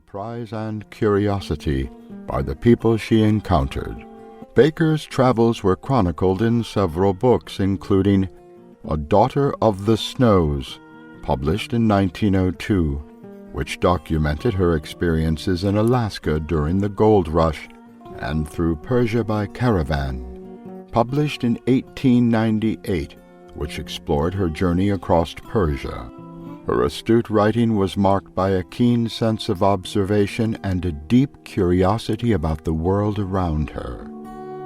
surprise and curiosity by the people she encountered. Baker's travels were chronicled in several books, including A Daughter of the Snows, published in 1902, which documented her experiences in Alaska during the gold rush, and Through Persia by Caravan, published in 1898, which explored her journey across Persia. Her astute writing was marked by a keen sense of observation and a deep curiosity about the world around her.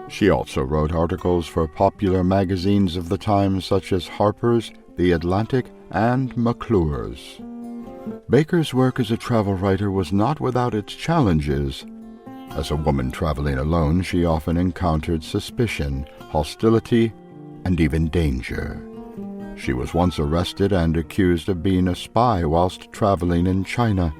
She also wrote articles for popular magazines of the time such as Harper's, The Atlantic, and McClure's. Baker's work as a travel writer was not without its challenges. As a woman traveling alone, she often encountered suspicion, hostility, and even danger. She was once arrested and accused of being a spy whilst traveling in China,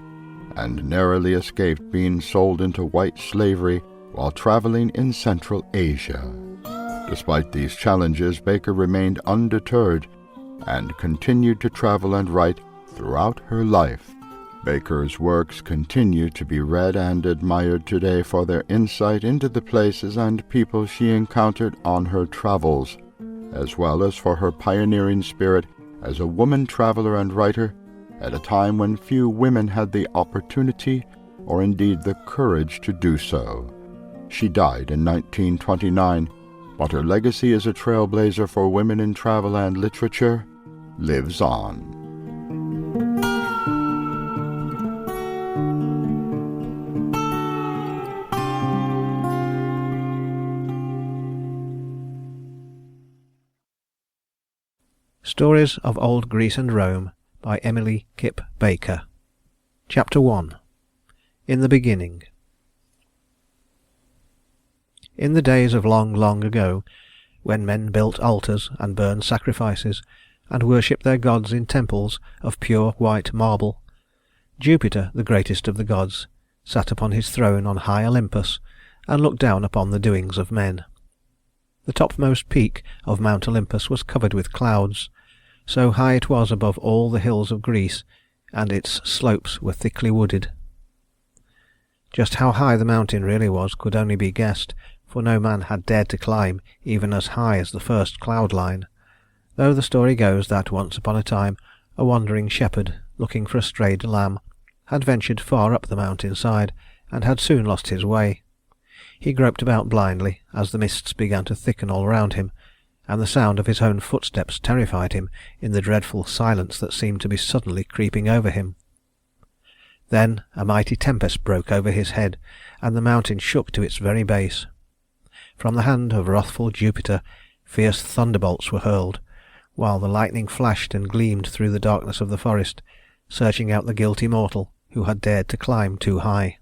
and narrowly escaped being sold into white slavery while traveling in Central Asia. Despite these challenges, Baker remained undeterred and continued to travel and write throughout her life. Baker's works continue to be read and admired today for their insight into the places and people she encountered on her travels, as well as for her pioneering spirit as a woman traveler and writer at a time when few women had the opportunity or indeed the courage to do so. She died in 1929, but her legacy as a trailblazer for women in travel and literature lives on. Stories of Old Greece and Rome by Emilie Kip Baker. Chapter 1. In the Beginning. In the days of long, long ago, when men built altars and burned sacrifices, and worshipped their gods in temples of pure white marble, Jupiter, the greatest of the gods, sat upon his throne on high Olympus, and looked down upon the doings of men. The topmost peak of Mount Olympus was covered with clouds, so high it was above all the hills of Greece, and its slopes were thickly wooded. Just how high the mountain really was could only be guessed, for no man had dared to climb even as high as the first cloud line, though the story goes that once upon a time a wandering shepherd, looking for a strayed lamb, had ventured far up the mountain side, and had soon lost his way. He groped about blindly as the mists began to thicken all round him, and the sound of his own footsteps terrified him in the dreadful silence that seemed to be suddenly creeping over him. Then a mighty tempest broke over his head, and the mountain shook to its very base. From the hand of wrathful Jupiter fierce thunderbolts were hurled, while the lightning flashed and gleamed through the darkness of the forest, searching out the guilty mortal who had dared to climb too high.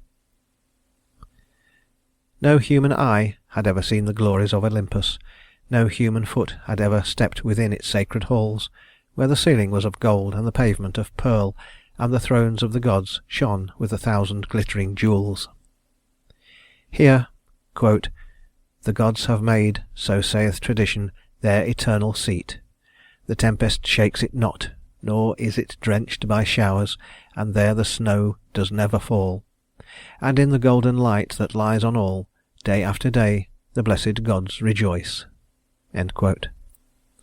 No human eye had ever seen the glories of Olympus. No human foot had ever stepped within its sacred halls, where the ceiling was of gold and the pavement of pearl, and the thrones of the gods shone with 1,000 glittering jewels. Here, quote, "The gods have made, so saith tradition, their eternal seat. The tempest shakes it not, nor is it drenched by showers, and there the snow does never fall. And in the golden light that lies on all, day after day, the blessed gods rejoice." End quote.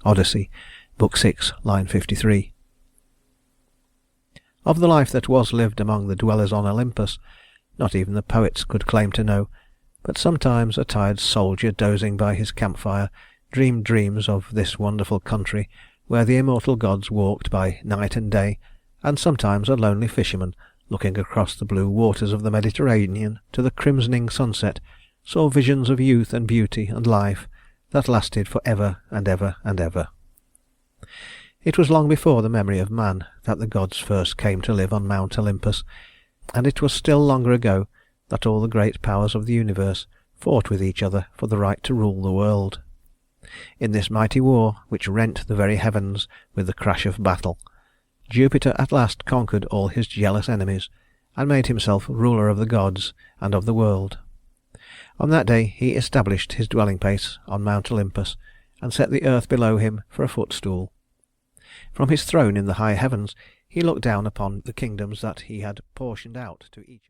Odyssey, Book 6, line 53. Of the life that was lived among the dwellers on Olympus, not even the poets could claim to know, but sometimes a tired soldier dozing by his campfire dreamed dreams of this wonderful country where the immortal gods walked by night and day, and sometimes a lonely fisherman, looking across the blue waters of the Mediterranean to the crimsoning sunset, saw visions of youth and beauty and life that lasted for ever and ever and ever. It was long before the memory of man that the gods first came to live on Mount Olympus, and it was still longer ago that all the great powers of the universe fought with each other for the right to rule the world. In this mighty war, which rent the very heavens with the crash of battle, Jupiter at last conquered all his jealous enemies, and made himself ruler of the gods and of the world. On that day he established his dwelling place on Mount Olympus, and set the earth below him for a footstool. From his throne in the high heavens he looked down upon the kingdoms that he had portioned out to each.